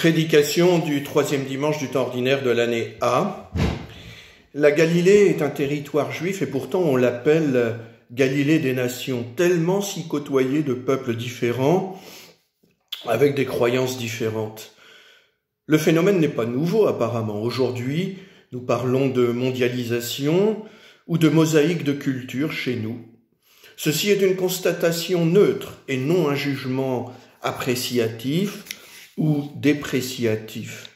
Prédication du troisième dimanche du temps ordinaire de l'année A. La Galilée est un territoire juif et pourtant on l'appelle Galilée des nations, tellement s'y côtoyer de peuples différents, avec des croyances différentes. Le phénomène n'est pas nouveau apparemment. Aujourd'hui, nous parlons de mondialisation ou de mosaïque de culture chez nous. Ceci est une constatation neutre et non un jugement appréciatif ou dépréciatif.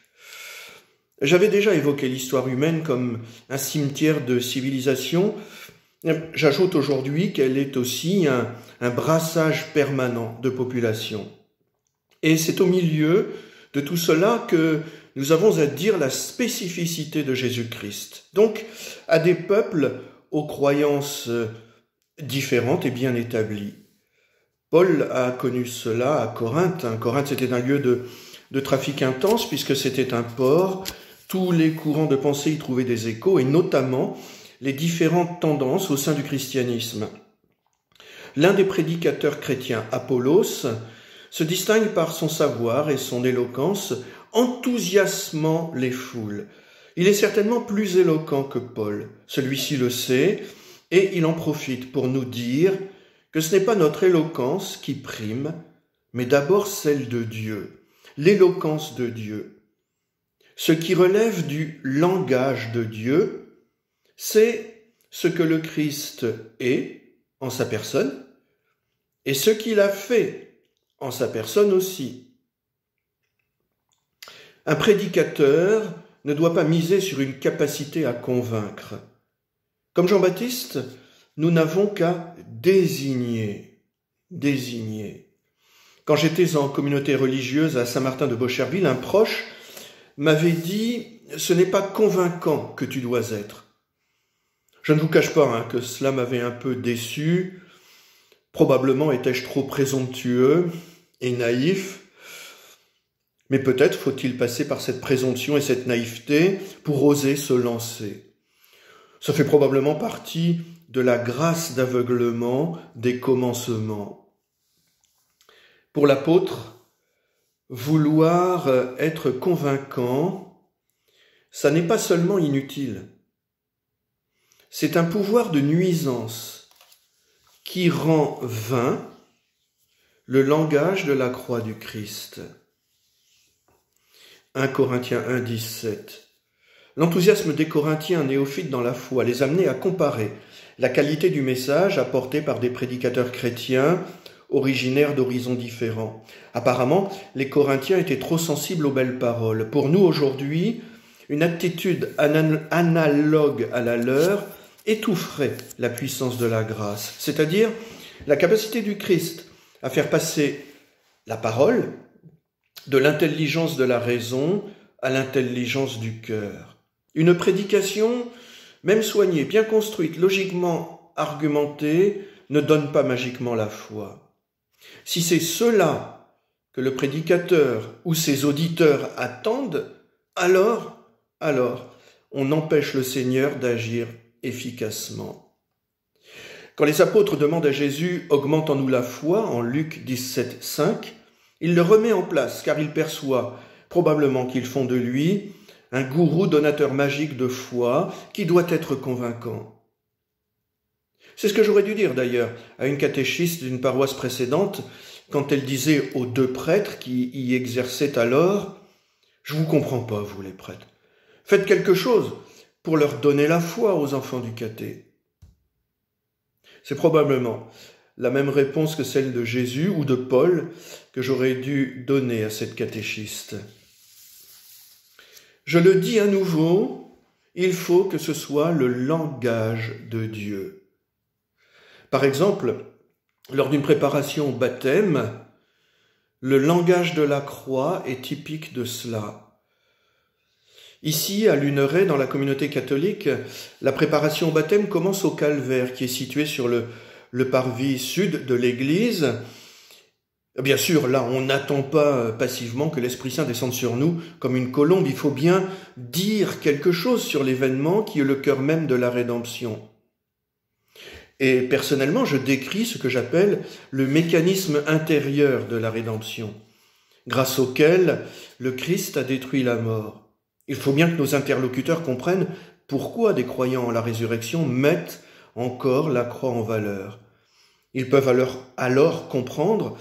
J'avais déjà évoqué l'histoire humaine comme un cimetière de civilisation. J'ajoute aujourd'hui qu'elle est aussi un brassage permanent de populations. Et c'est au milieu de tout cela que nous avons à dire la spécificité de Jésus-Christ. Donc, à des peuples aux croyances différentes et bien établies. Paul a connu cela à Corinthe. Corinthe, c'était un lieu de trafic intense puisque c'était un port. Tous les courants de pensée y trouvaient des échos et notamment les différentes tendances au sein du christianisme. L'un des prédicateurs chrétiens, Apollos, se distingue par son savoir et son éloquence, enthousiasmant les foules. Il est certainement plus éloquent que Paul. Celui-ci le sait et il en profite pour nous dire que ce n'est pas notre éloquence qui prime, mais d'abord celle de Dieu, l'éloquence de Dieu. Ce qui relève du langage de Dieu, c'est ce que le Christ est en sa personne et ce qu'il a fait en sa personne aussi. Un prédicateur ne doit pas miser sur une capacité à convaincre. Comme Jean-Baptiste, nous n'avons qu'à désigner. Quand j'étais en communauté religieuse à Saint-Martin de Beaucherville, un proche m'avait dit « Ce n'est pas convaincant que tu dois être ». Je ne vous cache pas que cela m'avait un peu déçu. Probablement étais-je trop présomptueux et naïf. Mais peut-être faut-il passer par cette présomption et cette naïveté pour oser se lancer. Ça fait probablement partie de la grâce d'aveuglement des commencements. Pour l'apôtre, vouloir être convaincant, ça n'est pas seulement inutile. C'est un pouvoir de nuisance qui rend vain le langage de la croix du Christ. 1 Corinthiens 1, 17. L'enthousiasme des Corinthiens néophytes dans la foi les amenait à comparer la qualité du message apporté par des prédicateurs chrétiens originaires d'horizons différents. Apparemment, les Corinthiens étaient trop sensibles aux belles paroles. Pour nous, aujourd'hui, une attitude analogue à la leur étoufferait la puissance de la grâce, c'est-à-dire la capacité du Christ à faire passer la parole de l'intelligence de la raison à l'intelligence du cœur. Une prédication, même soignée, bien construite, logiquement argumentée, ne donne pas magiquement la foi. Si c'est cela que le prédicateur ou ses auditeurs attendent, alors, on empêche le Seigneur d'agir efficacement. Quand les apôtres demandent à Jésus « Augmente en nous la foi » en Luc 17, 5, il le remet en place car il perçoit probablement qu'ils font de lui un gourou donateur magique de foi qui doit être convaincant. C'est ce que j'aurais dû dire d'ailleurs à une catéchiste d'une paroisse précédente quand elle disait aux deux prêtres qui y exerçaient alors « Je vous comprends pas, vous les prêtres. Faites quelque chose pour leur donner la foi aux enfants du caté. » C'est probablement la même réponse que celle de Jésus ou de Paul que j'aurais dû donner à cette catéchiste. Je le dis à nouveau, il faut que ce soit le langage de Dieu. Par exemple, lors d'une préparation au baptême, le langage de la croix est typique de cela. Ici, à Luneray, dans la communauté catholique, la préparation au baptême commence au calvaire qui est situé sur le parvis sud de l'église. Bien sûr, là, on n'attend pas passivement que l'Esprit Saint descende sur nous comme une colombe. Il faut bien dire quelque chose sur l'événement qui est le cœur même de la rédemption. Et personnellement, je décris ce que j'appelle le mécanisme intérieur de la rédemption. grâce auquel le Christ a détruit la mort. Il faut bien que nos interlocuteurs comprennent pourquoi des croyants en la résurrection mettent encore la croix en valeur. Ils peuvent alors comprendre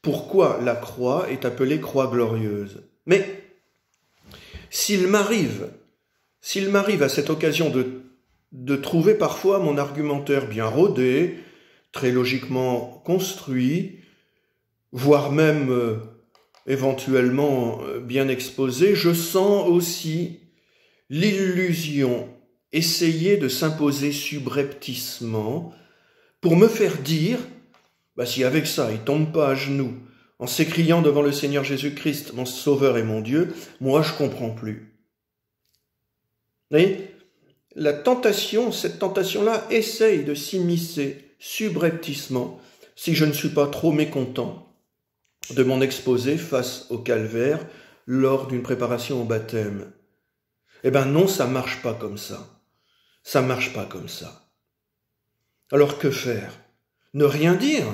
pourquoi la croix est appelée croix glorieuse. Mais s'il m'arrive à cette occasion de trouver parfois mon argumentaire bien rodé, très logiquement construit, voire même éventuellement bien exposé, je sens aussi l'illusion essayer de s'imposer subrepticement pour me faire dire, si avec ça il tombe pas à genoux en s'écriant devant le Seigneur Jésus-Christ, mon Sauveur et mon Dieu, moi je comprends plus. Vous voyez, cette tentation-là essaye de s'immiscer subrepticement si je ne suis pas trop mécontent de mon exposé face au calvaire lors d'une préparation au baptême. Eh ben non, ça marche pas comme ça. Ça marche pas comme ça. Alors que faire? Ne rien dire?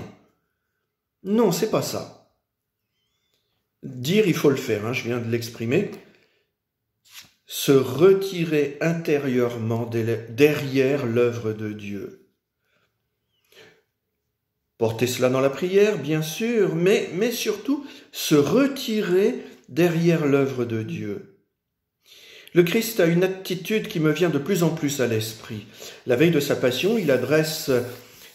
Non, c'est pas ça. Dire, il faut le faire, je viens de l'exprimer. Se retirer intérieurement derrière l'œuvre de Dieu. Porter cela dans la prière, bien sûr, mais surtout se retirer derrière l'œuvre de Dieu. Le Christ a une attitude qui me vient de plus en plus à l'esprit. La veille de sa passion, il adresse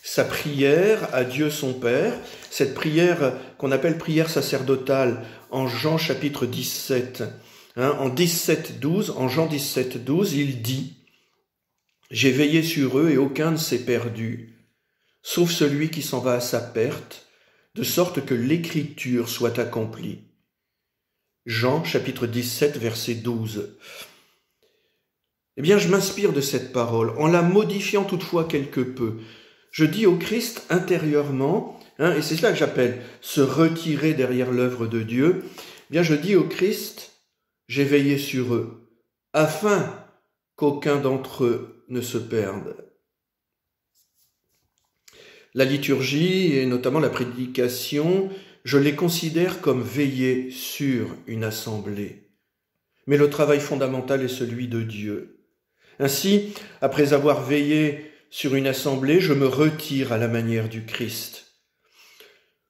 sa prière à Dieu son Père, cette prière qu'on appelle prière sacerdotale en Jean chapitre 17. En Jean 17,12, il dit « J'ai veillé sur eux et aucun ne s'est perdu, sauf celui qui s'en va à sa perte, de sorte que l'écriture soit accomplie. » Jean chapitre 17, verset 12. Eh bien, je m'inspire de cette parole, en la modifiant toutefois quelque peu. Je dis au Christ intérieurement, et c'est cela que j'appelle se retirer derrière l'œuvre de Dieu, eh bien je dis au Christ, j'ai veillé sur eux, afin qu'aucun d'entre eux ne se perde. La liturgie, et notamment la prédication, je les considère comme veiller sur une assemblée. Mais le travail fondamental est celui de Dieu. Ainsi, après avoir veillé sur une assemblée, je me retire à la manière du Christ.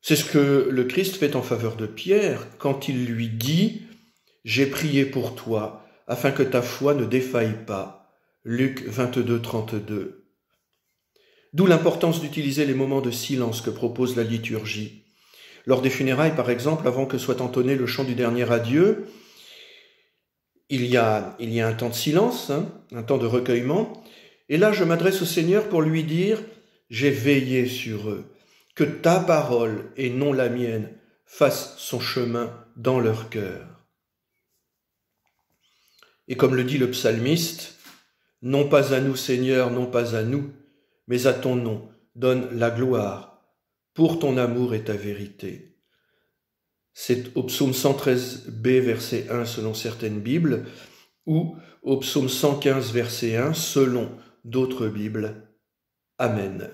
C'est ce que le Christ fait en faveur de Pierre quand il lui dit « J'ai prié pour toi, afin que ta foi ne défaille pas. » Luc 22, 32. D'où l'importance d'utiliser les moments de silence que propose la liturgie. Lors des funérailles, par exemple, avant que soit entonné le chant du dernier adieu, il y a un temps de silence, un temps de recueillement. Et là, je m'adresse au Seigneur pour lui dire « J'ai veillé sur eux, que ta parole et non la mienne fasse son chemin dans leur cœur. » Et comme le dit le psalmiste, « Non pas à nous, Seigneur, non pas à nous, mais à ton nom, donne la gloire, pour ton amour et ta vérité. » C'est au psaume 113b, verset 1, selon certaines Bibles, ou au psaume 115, verset 1, selon d'autres Bibles. Amen.